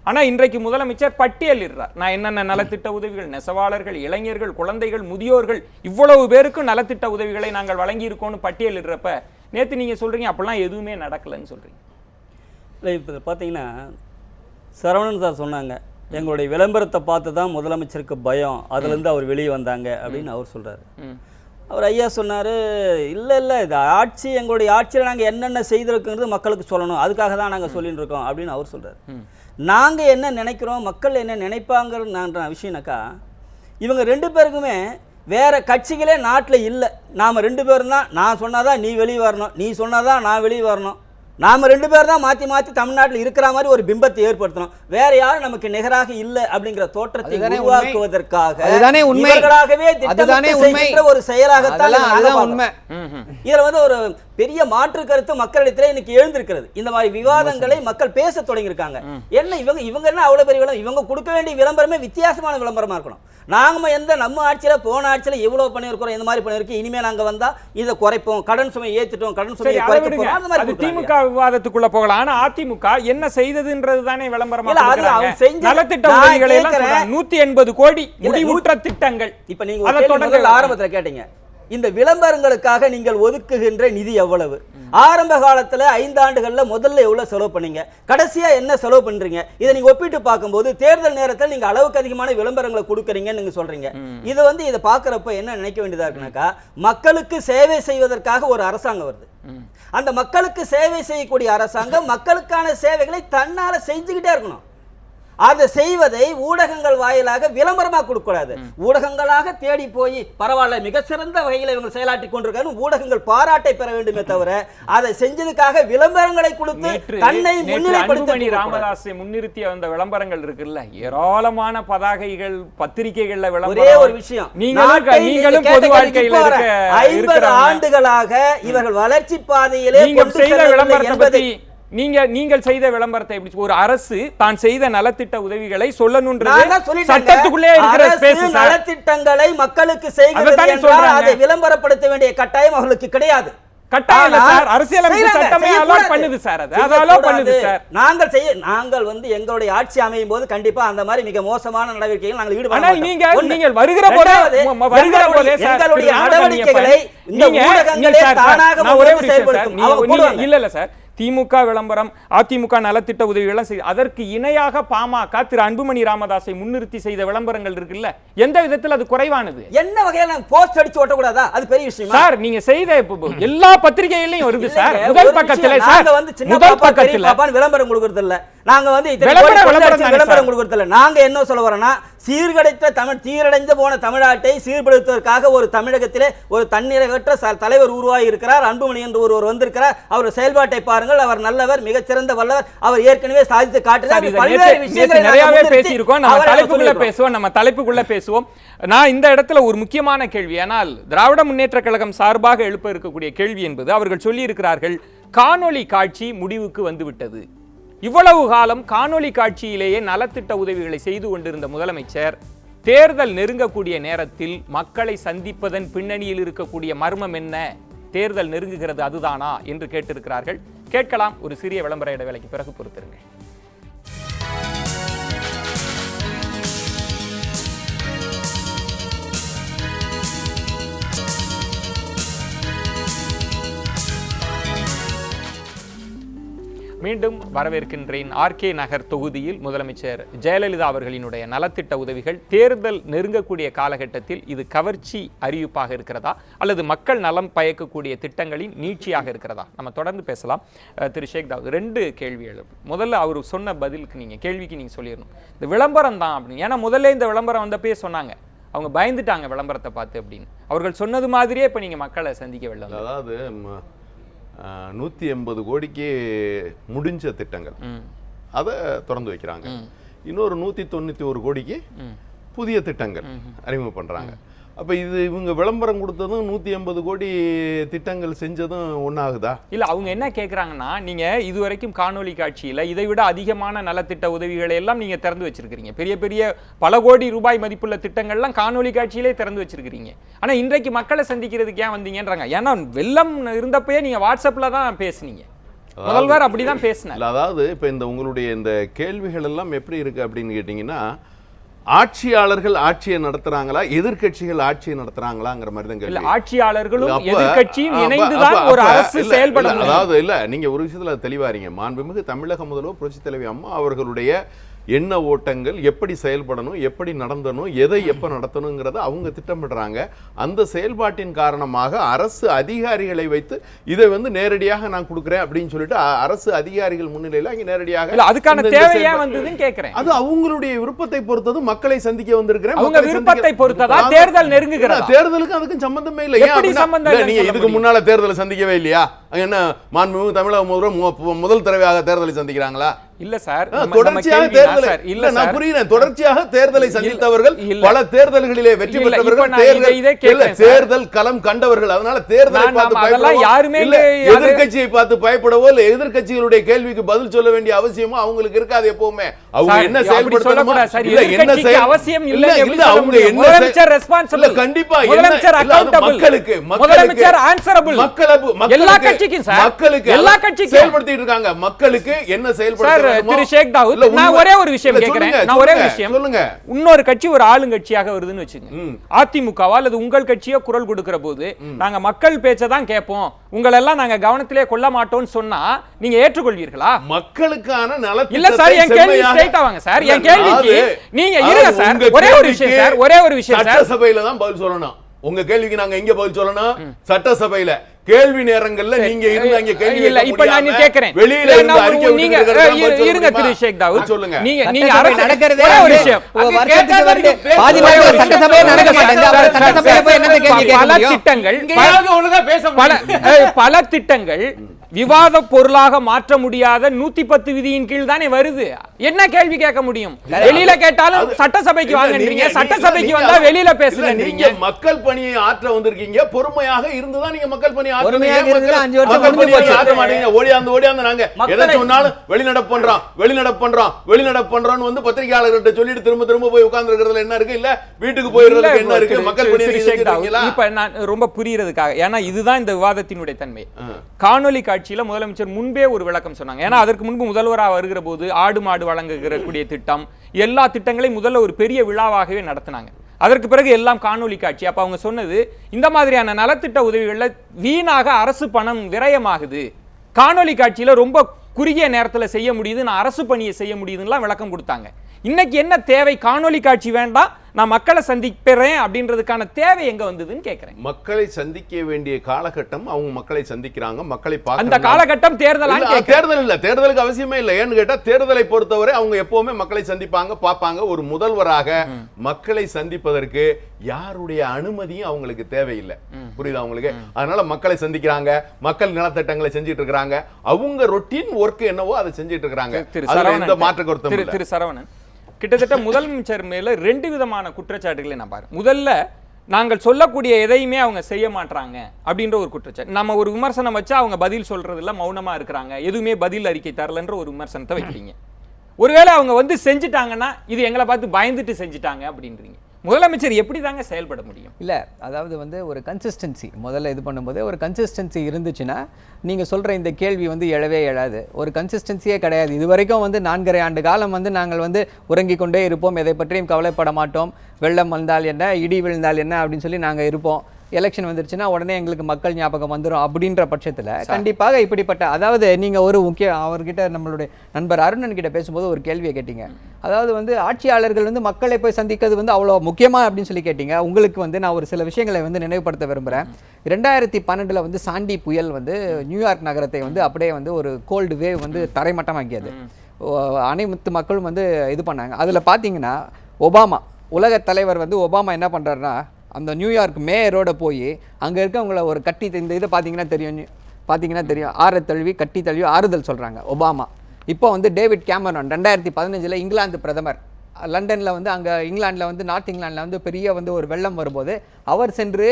ஆனா இன்றைக்கு முதலமைச்சர் பட்டியலிடுறார். நான் என்னென்ன நலத்திட்ட உதவிகள், நெசவாளர்கள், இளைஞர்கள், குழந்தைகள், முதியோர்கள் இவ்வளவு பேருக்கும் நலத்திட்ட உதவிகளை நாங்கள் வழங்கி இருக்கோம்னு பட்டியலிடுறப்ப நேத்து நீங்க சொல்றீங்க அப்படிலாம் எதுவுமே நடக்கலன்னு சொல்றீங்க. இல்லை, இப்போ பார்த்தீங்கன்னா சரவணன் சார் சொன்னாங்க, எங்களுடைய விளம்பரத்தை பார்த்து தான் முதலமைச்சருக்கு பயம், அதுலேருந்து அவர் வெளியே வந்தாங்க அப்படின்னு அவர் சொல்கிறாரு. அவர் ஐயா சொன்னார், இல்லை இது ஆட்சி, எங்களுடைய ஆட்சியில் நாங்கள் என்னென்ன செய்திருக்குங்கிறது மக்களுக்கு சொல்லணும், அதுக்காக தான் நாங்கள் சொல்லிட்டு இருக்கோம் அப்படின்னு அவர் சொல்கிறார். நாங்கள் என்ன நினைக்கிறோம், மக்கள் என்ன நினைப்பாங்கன்ற விஷயம்னாக்கா, இவங்க 2 பேருக்குமே வேறு கட்சிகளே நாட்டில் இல்லை. நாம் 2 பேரும் தான், நான் சொன்னாதான் நீ வெளியே வரணும், நீ சொன்னாதான் நான் வெளியே வரணும், நாம் 2 பேர் தான் மாற்றி மாற்றி தமிழ்நாட்டில் இருக்கிற மாதிரி ஒரு பிம்பத்தை ஏற்படுத்தணும். வேற யாரும் நமக்கு நிகராக இல்லை அப்படிங்கிற தோற்றத்தை உருவாக்குவதற்காக இவர்களாகவே திட்டமிட்ட ஒரு செயலாகத்தான் உண்மை. இதுல வந்து ஒரு பெரிய மாற்று கருத்து மக்களிடத்திலே இன்னைக்கு எழுந்திருக்கிறது. இந்த மாதிரி விவாதங்களை மக்கள் பேச தொடங்கியிருக்காங்க. என்ன இவங்க என்ன அவ்வளவு பெரிய விளம்பரம், இவங்க கொடுக்க வேண்டிய விளம்பரமே வித்தியாசமான விளம்பரமா இருக்கணும். நாம நம்ம ஆட்சியில போன ஆட்சியில எவ்வளவு பண்ணியிருக்கிறோம், இந்த மாதிரி பண்ணிருக்கு, இனிமே நாங்க வந்தா இதை குறைப்போம், கடன் சுமை ஏத்திட்டோம், கடன் சுமையை குறைக்க போறோம், அந்த மாதிரி திமுக விவாதத்துக்குள்ள போகலாம். ஆனா அதிமுக என்ன செய்ததுன்றது தானே விளம்பரமா நலத்திட்ட உதவிகளை எல்லாம் 180 கோடி முடிவுற்ற திட்டங்கள். இப்ப நீங்க ஆரம்பத்துல கேட்டீங்க, இந்த விளம்பரங்களுக்காக நீங்கள் ஒதுக்குகின்ற நிதி எவ்வளவு, ஆரம்ப காலத்தில் 5 ஆண்டுகளில் முதல்ல எவ்வளவு செலவு பண்ணீங்க, கடைசியா என்ன செலவு பண்றீங்க, இதை நீங்க ஒப்பிட்டு பார்க்கும்போது தேர்தல் நேரத்தில் நீங்க அளவுக்கு அதிகமான விளம்பரங்களை கொடுக்குறீங்கன்னு நீங்க சொல்றீங்க. இது வந்து இதை பார்க்கறப்ப என்ன நினைக்க வேண்டியதா இருக்குனாக்கா, மக்களுக்கு சேவை செய்வதற்காக ஒரு அரசாங்கம் வருது. அந்த மக்களுக்கு சேவை செய்யக்கூடிய அரசாங்கம் மக்களுக்கான சேவைகளை தன்னால செஞ்சுக்கிட்டே இருக்கணும். அதை செய்வதை ஊடகங்கள் வாயிலாக விளம்பரமா கொடுக்கூடாது. ஊடகங்களாக தேடி போய் பரவாயில்ல மிக சிறந்த வகையில் இவங்க செயலாற்றி கொண்டிருக்காரு ஊடகங்கள் பாராட்டை பெற வேண்டுமே தவிர அதை செஞ்சதுக்காக விளம்பரங்களை கொடுத்து தன்னை முன்னிலைப்படுத்தி ராமதாஸை முன்னிறுத்தி வந்த விளம்பரங்கள் இருக்குல்ல, ஏராளமான பதாகைகள் பத்திரிகைகள்ல விளம்பரம். ஒரே ஒரு விஷயம், நீங்களும் பொது வாழ்க்கையில் 50 ஆண்டுகளாக இவர்கள் வளர்ச்சி பாதையிலே செய்த விளம்பரத்தை பத்தி நீங்கள் செய்த விளம்பரத்தை எப்படி ஒரு அரசு தான் செய்த நலத்திட்ட உதவிகளை சொல்லணும்ன்றது சட்டத்துக்குள்ளே இருக்கிற ஸ்பேஸ். நலத்திட்டங்களை மக்களுக்கு செய்கிறது என்றால் அதை விளம்பரப்படுத்த வேண்டிய கட்டாயம் அவர்களுக்கு கிடையாது. கட்டாயம் இல்ல சார், அரசியலமைப்பு சட்டமே அலோவ் பண்ணுது சார், அது அலோவ் பண்ணுது சார். நாங்கள் வந்து எங்களுடைய ஆட்சி அமையும் போது கண்டிப்பா அந்த மாதிரி மிக மோசமான நடவடிக்கைகள் நாங்கள் ஈடுபடுவோம். நீங்கள் வருகிற போதே எங்களுடைய நடவடிக்கைகளை இந்த ஊடகங்களே தானாக செயல்படுத்தும். இல்ல சார், திமுக விளம்பரம், அதிமுக நலத்திட்ட உதவிகள் செய்து அதற்கு இணையாக பாமக திரு அன்புமணி ராமதாஸை முன்னிறுத்தி செய்த விளம்பரங்கள் இருக்குல்ல, எந்த விதத்தில் அது குறைவானது? என்ன வகையில போஸ்ட் அடிச்சு ஓட்டக்கூடாதா? அது பெரிய விஷயம் சார். நீங்க செய்த எல்லா பத்திரிகைகளையும் வருது சார், முதல் பக்கத்துல சார், முதல் பக்கத்துல விளம்பரம் கொடுக்கறது இல்ல, நாங்க வந்து விளம்பரம் கொடுக்கறது இல்ல. நாங்க என்ன சொல்ல வரோம்னா, சீரடைந்து போன தமிழ்நாட்டை சீர்படுத்துவதற்காக ஒரு தமிழகத்திலே ஒரு தன்னிறைவற்ற தலைவர் உருவாகி இருக்கிறார். அன்புமணி என்று ஒருவர் வந்திருக்கிறார். அவர் செயல்பாட்டை பாருங்கள், அவர் நல்லவர், மிகச்சிறந்த வல்லவர், அவர் ஏற்கனவே சாதித்து காட்டுறார். நிறையவே பேசியிருக்கோம், நம்ம தலைப்புக்குள்ள பேசுவோம். நான் இந்த இடத்துல ஒரு முக்கியமான கேள்வி, ஆனால் திராவிட முன்னேற்ற கழகம் சார்பாக எழுப்ப இருக்கக்கூடிய கேள்வி என்பது, அவர்கள் சொல்லி இருக்கிறார்கள் காணொளி காட்சி முடிவுக்கு வந்துவிட்டது. இவ்வளவு காலம் காணொளி காட்சியிலேயே நலத்திட்ட உதவிகளை செய்து கொண்டிருந்த முதலமைச்சர் தேர்தல் நெருங்கக்கூடிய நேரத்தில் மக்களை சந்திப்பதன் பின்னணியில் இருக்கக்கூடிய மர்மம் என்ன, தேர்தல் நெருங்குகிறது அதுதானா என்று கேட்டிருக்கிறார்கள். கேட்கலாம், ஒரு சிறிய விளம்பர இடைவேளைக்கு பிறகு பொறுத்திருங்க. மீண்டும் வரவேற்கின்றேன். ஆர்கே நகர் தொகுதியில் முதலமைச்சர் ஜெயலலிதா அவர்களினுடைய நலத்திட்ட உதவிகள் தேர்தல் நெருங்கக்கூடிய காலகட்டத்தில் இது கவர்ச்சி அறிவிப்பாக இருக்கிறதா அல்லது மக்கள் நலம் பயக்கக்கூடிய திட்டங்களின் நீட்சியாக இருக்கிறதா? நம்ம தொடர்ந்து பேசலாம். திரு ஷேக் தாவூத், 2 கேள்வி எழுப்பு. முதல்ல அவர் சொன்ன பதிலுக்கு கேள்விக்கு நீங்க சொல்லிடணும், இந்த விளம்பரம் தான் அப்படின்னு. ஏன்னா முதல்ல இந்த விளம்பரம் வந்தப்பே சொன்னாங்க, அவங்க பயந்துட்டாங்க விளம்பரத்தை பார்த்து அப்படின்னு. அவர்கள் சொன்னது மாதிரியே இப்ப நீங்க மக்களை சந்திக்க வெள்ள, அதாவது 180 கோடிக்கு முடிஞ்ச திட்டங்கள் அதை திறந்து வைக்கிறாங்க. இன்னொரு 191 கோடிக்கு புதிய திட்டங்கள் அறிமுகம் பண்றாங்க. அப்ப இது இவங்க விளம்பரம் கொடுத்ததும் 180 கோடி திட்டங்கள் செஞ்சதும் ஒன்னாகுதா? இல்ல, அவங்க என்ன கேட்கறாங்கன்னா, நீங்க இதுவரைக்கும் காணொலி காட்சியில இதை விட அதிகமான நலத்திட்ட உதவிகளை எல்லாம் நீங்க திறந்து வச்சிருக்கீங்க. பெரிய பெரிய பல கோடி ரூபாய் மதிப்புள்ள திட்டங்கள்லாம் காணொலி காட்சியிலே திறந்து வச்சிருக்கீங்க. ஆனா இன்றைக்கு மக்களை சந்திக்கிறதுக்கு ஏன் வந்தீங்கன்றாங்க. ஏன்னா வெள்ளம் இருந்தப்பயே நீங்க வாட்ஸ்அப்ல தான் பேசுனீங்க. முதல்வர் அப்படிதான் பேசினார். இல்ல, அதாவது இப்ப இந்த உங்களுடைய இந்த கேள்விகள் எல்லாம் எப்படி இருக்கு அப்படின்னு கேட்டீங்கன்னா, ஆட்சியாளர்கள் ஆட்சியை நடத்துறாங்களா, எதிர்க்கட்சிகள் ஆட்சியை நடத்துறாங்களாங்கிற மாதிரி தான் கேள்வி. ஆட்சியாளர்களும் எதிர்க்கட்சியும் இணைந்துதான் ஒரு அரசு செயல்படும். அதாவது இல்ல, நீங்க ஒரு விஷயத்துல தெளிவாரீங்க. மாண்புமிகு தமிழக முதல்வர் புரட்சித் தலைவி அம்மா அவர்களுடைய எண்ண ஓட்டங்கள் எப்படி செயல்படணும், எப்படி நடந்தணும், எதை எப்ப நடத்தணுங்கிறத அவங்க திட்டமிடுறாங்க. அந்த செயல்பாட்டின் காரணமாக அரசு அதிகாரிகளை வைத்து இதை வந்து நேரடியாக நான் கொடுக்குறேன் அப்படின்னு சொல்லிட்டு அரசு அதிகாரிகள் முன்னிலையில் அங்கே நேரடியாக அதுக்கான தேவையா வந்ததுன்னு கேட்கிறேன். அது அவங்களுடைய விருப்பத்தை பொறுத்தது. மக்களை சந்திக்க வந்திருக்கிறேன், அவங்க விருப்பத்தை பொறுத்ததா தேர்தல் நெருங்குகிறது. தேர்தலுக்கு அதுக்கும் சம்பந்தமே இல்லை. நீங்க இதுக்கு முன்னால தேர்தலை சந்திக்கவே இல்லையா? என்ன மாண்புமிகு தமிழக முதல் தடவையாக தேர்தலை சந்திக்கிறாங்களா? இல்ல சார், தொடர்ச்சியாக தேர்தலை இல்ல, நான் புரியுறேன். தொடர்ச்சியாக தேர்தலை சந்தித்தவர்கள், பல தேர்தல்களிலே வெற்றி பெற்றவர்கள், தேர்தல் களம் கண்டவர்கள். அதனால தேர்தலை பார்த்து யாருமே எதிர்க்கட்சியை பார்த்து பயப்படவோ இல்ல எதிர்க்கட்சிகளுடைய கேள்விக்கு பதில் சொல்ல வேண்டிய அவசியமோ அவங்களுக்கு இருக்காது. எப்பவுமே அவங்க என்ன செயல்படுத்தணுமோ என்ன அவசியம் இல்ல, அவங்க என்ன ரெஸ்பான்சிபிள், கண்டிப்பா மக்களுக்கு முதலமைச்சர் ஆன்சரபிள், எல்லா கட்சிக்கும் சார், மக்களுக்கு எல்லா கட்சிக்கும் செயல்படுத்திட்டு இருக்காங்க. மக்களுக்கு என்ன செயல்படுத்த திரு ஷேக் தாவூத், நான் ஒரே ஒரு விஷயம் கேக்குறேன். நான் ஒரே ஒரு விஷயம் சொல்லுங்க. இன்னொரு கட்சி ஒரு ஆளுங்கட்சியாக வருதுன்னு வச்சுங்க, அதிமுகவா அல்லது உங்கள் கட்சியோ குரல் கொடுக்கிற போது நாங்க மக்கள் பேச்சை தான் கேட்போம், உங்களை எல்லாம் நாங்க கவனத்திலே கொள்ள மாட்டோம்னு சொன்னா நீங்க ஏற்றுக்கொள்வீர்களா? மக்களுக்கான நலத்திட்டத்தை இல்ல சார், என் கேள்வி ஸ்ட்ரைட் ஆவாங்க சார். என் கேள்விக்கு நீங்க இருங்க சார், ஒரே ஒரு விஷயம் சார், ஒரே ஒரு விஷயம் சார். சட்டசபையில தான் பதில் சொல்லணும். உங்க கேள்விக்கு நாங்க எங்க பதில் சொல்லணும்? சட்டசபையில கேள்வி நேரங்கள்ல நீங்க இருந்து அங்க கேள்வி இல்ல. இப்ப நான் கேக்குறேன், வெளியில இருந்து அறிக்கை நீங்க இருங்க திரு ஷேக் தாவூத், சொல்லுங்க. நீங்க அரசு நடக்கிறதே ஒரு விஷயம் பாதி நேரம் சட்டசபையே நடக்க மாட்டேங்குது. சட்டசபையில போய் என்ன கேள்வி கேட்க முடியும்? பல திட்டங்கள் விவாத பொருளாக மாற்ற முடியாத 110 விதியின் கீழ் தானே வருது. என்ன கேள்வி கேட்க முடியும்? வெளியில கேட்டாலும் சட்டசபைக்கு வாங்கன்றீங்க, சட்டசபைக்கு வந்தா வெளியில பேசுறீங்க. மக்கள் பணியை ஆற்ற வந்திருக்கீங்க, பொறுமையாக இருந்துதான் நீங்க மக்கள் பணி பொறுமையாக இருந்தா 5 வருஷம் முடிஞ்சு போச்சு. ஓடியாந்து நாங்க எதை சொன்னாலும் வெளிநடப்பு பண்றோம் வந்து பத்திரிகையாளர்கிட்ட சொல்லிட்டு திரும்ப திரும்ப போய் உட்கார்ந்து இருக்கிறதுல என்ன இருக்கு? இல்ல வீட்டுக்கு போயிடுறதுக்கு என்ன இருக்கு? மக்கள் பணி இப்ப நான் ரொம்ப புரியறதுக்காக, ஏன்னா இதுதான் இந்த விவாதத்தினுடைய தன்மை. காணொலி காட்சியில முதலமைச்சர் முன்பே ஒரு விளக்கம் சொன்னாங்க. ஏன்னா அதற்கு முன்பு முதல்வராக வருகிற போது ஆடு மாடு வழங்குகிற திட்டம், எல்லா திட்டங்களையும் முதல்ல ஒரு பெரிய விழாவாகவே நடத்தினாங்க. அதற்கு பிறகு எல்லாம் காணொலி காட்சி. அப்ப அவங்க சொன்னது, இந்த மாதிரியான நலத்திட்ட உதவிகள்ல வீணாக அரசு பணம் விரயமாகுது, காணொலி காட்சியில ரொம்ப குறுகிய நேரத்தில் செய்ய முடியுது, நான் அரசு பணியை செய்ய முடியுதுன்னு விளக்கம் கொடுத்தாங்க. இன்னைக்கு என்ன தேவை? காணொலி காட்சி வேண்டாம், நான் மக்களை சந்திப்பேன் அப்படின்றதுக்கான தேவை எங்க வந்ததுன்னு கேக்குறேன். மக்களை சந்திக்க வேண்டிய காலகட்டம், அவங்க மக்களை சந்திக்கிறாங்க, மக்களை பார்க்க அந்த காலகட்டம் தேர்தல் இல்ல, தேர்தலுக்கு அவசியமே இல்லை. ஏன்னு கேட்டா தேர்தலை பொறுத்தவரை அவங்க எப்பவுமே மக்களை சந்திப்பாங்க, பார்ப்பாங்க. ஒரு முதல்வராக மக்களை சந்திப்பதற்கு யாருடைய அனுமதியும் அவங்களுக்கு தேவையில்லை. புரியுதா அவங்களுக்கு? அதனால மக்களை சந்திக்கிறாங்க, மக்கள் நலத்திட்டங்களை செஞ்சிட்டு இருக்காங்க, அவங்க ரொட்டீன் ஒர்க் என்னவோ அதை செஞ்சிட்டு இருக்காங்க. எந்த மாற்று கருத்தும் இல்லை. திரு சரவணன், கிட்டத்தட்ட முதலமைச்சர் மேல 2 விதமான குற்றச்சாட்டுகளை நான் பாருங்க. முதல்ல, நாங்கள் சொல்லக்கூடிய எதையுமே அவங்க செய்ய மாட்டாங்க அப்படின்ற ஒரு குற்றச்சாட்டு. நம்ம ஒரு விமர்சனம் வச்சா அவங்க பதில் சொல்றதுல மௌனமா இருக்கிறாங்க, எதுவுமே பதில் அறிக்கை தரலன்ற ஒரு விமர்சனத்தை வைக்கிறீங்க. ஒருவேளை அவங்க வந்து செஞ்சுட்டாங்கன்னா இது எங்களை பார்த்து பயந்துட்டு செஞ்சுட்டாங்க அப்படின்றீங்க. முதலமைச்சர் எப்படி தாங்க செயல்பட முடியும்? இல்லை, அதாவது வந்து ஒரு கன்சிஸ்டன்சி முதல்ல இது பண்ணும்போது ஒரு கன்சிஸ்டன்சி இருந்துச்சுன்னா நீங்கள் சொல்கிற இந்த கேள்வி வந்து எழவே எழாது. ஒரு கன்சிஸ்டன்சியே கிடையாது. இது வரைக்கும் வந்து 4.5 ஆண்டு காலம் வந்து நாங்கள் வந்து உறங்கிக் கொண்டே இருப்போம், எதை பற்றியும் கவலைப்பட மாட்டோம், வெள்ளம் வந்தால் என்ன, இடி விழுந்தால் என்ன அப்படின்னு சொல்லி நாங்கள் இருப்போம். எலெக்ஷன் வந்துருச்சுன்னா உடனே எங்களுக்கு மக்கள் ஞாபகம் வந்துடும் அப்படின்ற பட்சத்தில் கண்டிப்பாக இப்படிப்பட்ட, அதாவது நீங்கள் ஒரு முக்கிய அவர்கிட்ட நம்மளுடைய நண்பர் அருணன் கிட்ட பேசும்போது ஒரு கேள்வியை கேட்டீங்க. அதாவது வந்து ஆட்சியாளர்கள் வந்து மக்களை போய் சந்திக்கிறது வந்து அவ்வளோ முக்கியமா அப்படின்னு சொல்லி கேட்டீங்க. உங்களுக்கு வந்து நான் ஒரு சில விஷயங்களை வந்து நினைவுபடுத்த விரும்புகிறேன். 2012 வந்து சாண்டி புயல் வந்து நியூயார்க் நகரத்தை வந்து அப்படியே வந்து ஒரு கோல்டு வேவ் வந்து தரைமட்டமாக்கியது. அனைத்து மக்களும் வந்து இது பண்ணாங்க. அதில் பார்த்தீங்கன்னா ஒபாமா, உலக தலைவர் வந்து ஒபாமா என்ன பண்ணுறாருன்னா, அந்த நியூயார்க் மேயரோட போய் அங்கே இருக்கவங்கள ஒரு கட்டி, இந்த இதை பார்த்தீங்கன்னா தெரியும், ஆற தழுவி கட்டி தழுவி ஆறுதல் சொல்கிறாங்க ஒபாமா. இப்போ வந்து டேவிட் கேமரான் 2015 இங்கிலாந்து பிரதமர் லண்டனில் வந்து அங்கே இங்கிலாண்டில் வந்து நார்த் இங்கிலாண்டில் வந்து பெரிய வந்து ஒரு வெள்ளம் வரும்போது அவர் சென்று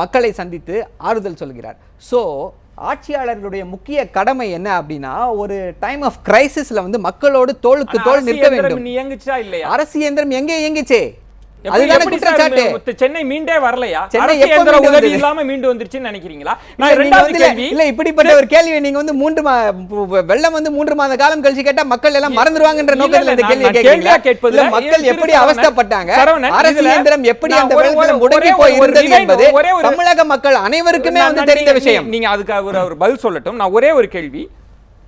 மக்களை சந்தித்து ஆறுதல் சொல்கிறார். ஸோ ஆட்சியாளர்களுடைய முக்கிய கடமை என்ன அப்படின்னா, ஒரு டைம் ஆஃப் கிரைசிஸ்ல வந்து மக்களோடு தோளுக்கு தோள் நிற்க வேண்டும். அரசு இயந்திரம் எங்கே இயங்குச்சே? அதுதானே குற்றச்சாட்டு. சென்னை மீண்டே வரலையா? சென்னை அரசு எப்ப இயந்திர மீண்டு உதவி வந்தது? இல்லாம மீண்டு வந்துருச்சுன்னு நினைக்கிறீங்களா? இல்ல, நான் நீங்க இரண்டாவது வந்து கேள்வி, இல்ல இப்படிப்பட்ட ஒரு கேள்வியை நீங்க வந்து வெள்ளம் வந்து 3 மாத காலம் கழிச்சு கேட்டா மக்கள் எல்லாம் மறந்துடுவாங்கன்ற நோக்கத்துல இந்த கேள்வியை கேட்கிறீங்களா? இல்ல, மக்கள் எப்படி அவஸ்தைப்பட்டாங்க, அரசு இயந்திரம் எப்படி அந்த வெள்ளத்துல முடங்கி போய் இருந்தது என்பது தமிழக மக்கள் அனைவருக்குமே வந்து தெரிந்த விஷயம். நீங்க அதுக்கு அவர் பதில் சொல்லட்டும். நான் ஒரே ஒரு கேள்வி,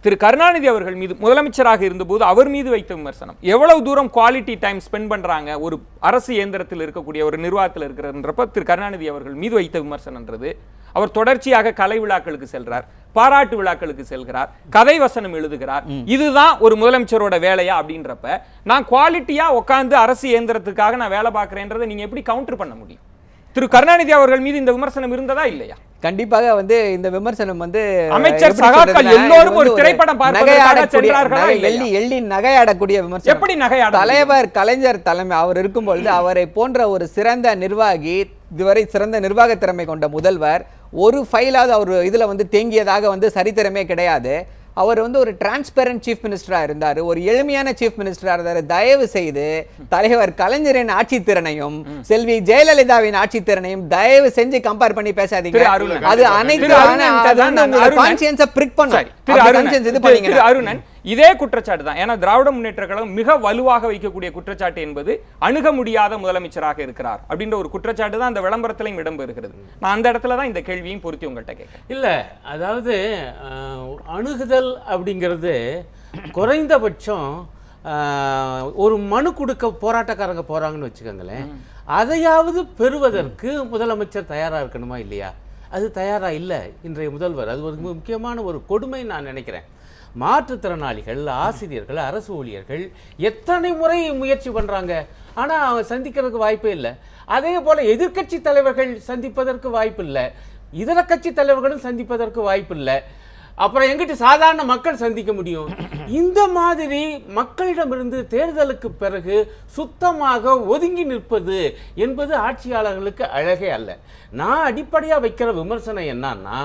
திரு கருணாநிதி அவர்கள் மீது முதலமைச்சராக இருந்தபோது அவர் மீது வைத்த விமர்சனம், எவ்வளவு தூரம் குவாலிட்டி டைம் ஸ்பெண்ட் பண்றாங்க ஒரு அரசு இயந்திரத்தில் இருக்கக்கூடிய ஒரு நிர்வாகத்தில் இருக்கிறன்றப்ப திரு கருணாநிதி அவர்கள் மீது வைத்த விமர்சனம்ன்றது, அவர் தொடர்ச்சியாக கலை விழாக்களுக்கு செல்றார், பாராட்டு விழாக்களுக்கு செல்கிறார், கதை வசனம் எழுதுகிறார், இதுதான் ஒரு முதலமைச்சரோட வேலையா அப்படின்றப்ப நான் குவாலிட்டியா உட்கார்ந்து அரசு இயந்திரத்துக்காக நான் வேலை பார்க்கிறேன்றதை நீங்க எப்படி கவுண்டர் பண்ண முடியும்? திரு கருணாநிதி அவர்கள் மீது இந்த விமர்சனம் இருந்ததா இல்லையா? கண்டிப்பாக வந்து இந்த விமர்சனம் வந்து அமைச்சர் சகாக்கள் எல்லோரும் ஒரு திரைப்படம் பார்ப்பதற்காக சென்றார்களா இல்லையா? எள்ளி நகையாடக்கூடிய விமர்சனம். எப்படி நகையாட? தலைவர் கலைஞர் தலைமை அவர் இருக்கும் பொழுது அவரை போன்ற ஒரு சிறந்த நிர்வாகி, இதுவரை சிறந்த நிர்வாக திறமை கொண்ட முதல்வர், ஒரு ஃபைலாவது அவர் இதுல வந்து தேங்கியதாக வந்து சரித்திரமே கிடையாது. அவர் வந்து ஒரு டிரான்ஸ்பரண்ட் சீஃப் மினிஸ்டரா இருந்தார், ஒரு எளிமையான சீஃப் மினிஸ்டரா இருந்தார். தயவு செய்து தலைவர் கலைஞரின் ஆட்சி திறனையும் செல்வி ஜெயலலிதாவின் ஆட்சி திறனையும் தயவு செஞ்சு கம்பேர் பண்ணி பேசாதீங்க. அது அனைத்து கான்ஷியன்ஸை பிரிக் பண்ணும். அருணன் இதே குற்றச்சாட்டு தான். ஏன்னா திராவிட முன்னேற்ற கழகம் மிக வலுவாக வைக்கக்கூடிய குற்றச்சாட்டு என்பது அணுக முடியாத முதலமைச்சராக இருக்கிறார் அப்படின்ற ஒரு குற்றச்சாட்டு தான் அந்த விளம்பரத்திலையும் இடம்பெறுகிறது. நான் அந்த இடத்துல தான் இந்த கேள்வியும் பொருத்தி உங்கள்கிட்ட கேட்கிறேன். இல்ல, அதாவது அணுகுதல் அப்படிங்கிறது குறைந்தபட்சம் ஒரு மனு கொடுக்க போராட்டக்காரங்க போறாங்கன்னு வச்சுக்கோங்களேன், அதையாவது பெறுவதற்கு முதலமைச்சர் தயாரா இருக்கணுமா இல்லையா? அது தயாரா இல்லை இன்றைய முதல்வர். அது ஒரு முக்கியமான ஒரு கொடுமை நான் நினைக்கிறேன். மாற்றுத்திறனாளிகள், ஆசிரியர்கள், அரசு ஊழியர்கள் எத்தனை முறை முயற்சி பண்றாங்க, ஆனா அவங்க சந்திக்கிறதுக்கு வாய்ப்பே இல்லை. அதே போல எதிர்க்கட்சி தலைவர்கள் சந்திப்பதற்கு வாய்ப்பு இல்லை, இதர கட்சி தலைவர்களும் சந்திப்பதற்கு வாய்ப்பு இல்லை. அப்புறம் எங்கிட்ட சாதாரண மக்கள் சந்திக்க முடியும்? இந்த மாதிரி மக்களிடமிருந்து தேர்தலுக்கு பிறகு சுத்தமாக ஒதுங்கி நிற்பது என்பது ஆட்சியாளர்களுக்கு அழகே அல்ல. நான் அடிப்படையாக வைக்கிற விமர்சனம் என்னன்னா,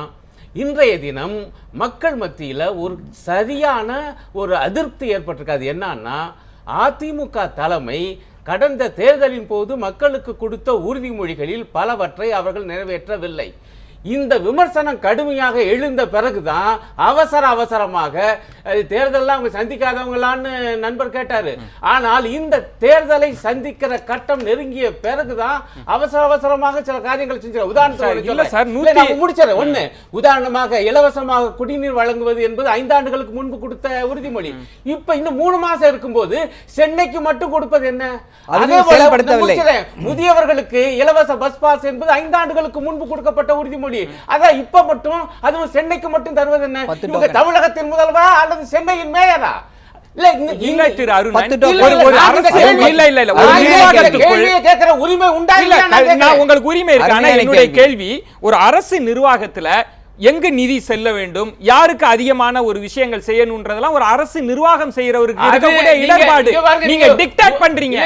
இன்றைய தினம் மக்கள் மத்தியில் ஒரு சரியான ஒரு அதிருப்தி ஏற்பட்டிருக்காது. என்னன்னா, அதிமுக தலைமை கடந்த தேர்தலின் போது மக்களுக்கு கொடுத்த உறுதிமொழிகளில் பலவற்றை அவர்கள் நிறைவேற்றவில்லை. இந்த விமர்சனம் கடுமையாக எழுந்த பிறகுதான் அவசரமாக தேர்தலாம் அவங்க சந்திக்காதவங்களான்னு நண்பர் கேட்டாரு. ஆனால் இந்த தேர்தலை சந்திக்கிற கட்டம் நெருங்கிய பிறகுதான் அவசரமாக சில காரியங்கள் செஞ்சாங்க. உதாரணத்துக்கு முடிச்சேன். ஒண்ணு, உதாரணமாக இலவசமாக குடிநீர் வழங்குவது என்பது 5 ஆண்டுகளுக்கு முன்பு கொடுத்த உறுதிமொழி. இப்ப இன்னும் 3 மாசம் இருக்கும்போது சென்னைக்கு மட்டும் கொடுப்பது என்ன? அதே போல முதியவர்களுக்கு இலவச பஸ் பாஸ் என்பது 5 ஆண்டுகளுக்கு முன்பு கொடுக்கப்பட்ட உறுதிமொழி. அதான் இப்ப மட்டும் அதுவும் சென்னைக்கு மட்டும் தருவது என்ன? இவங்க தமிழகத்தின் முதல்வரா அல்லது சென்னையின் மேயரா? உங்களுக்கு உரிமை இருக்கு. ஆனா என்னுடைய கேள்வி, ஒரு அரசு நிர்வாகத்துல எங்கு நிதி செல்ல வேண்டும், யாருக்கு அதிகமான ஒரு விஷயங்கள் செய்யணும்ன்றதெல்லாம் ஒரு அரசு நிர்வாகம் செய்யறவருக்கு இருக்கக்கூடிய இடர்பாடு. நீங்க டிக்டேட் பண்றீங்க.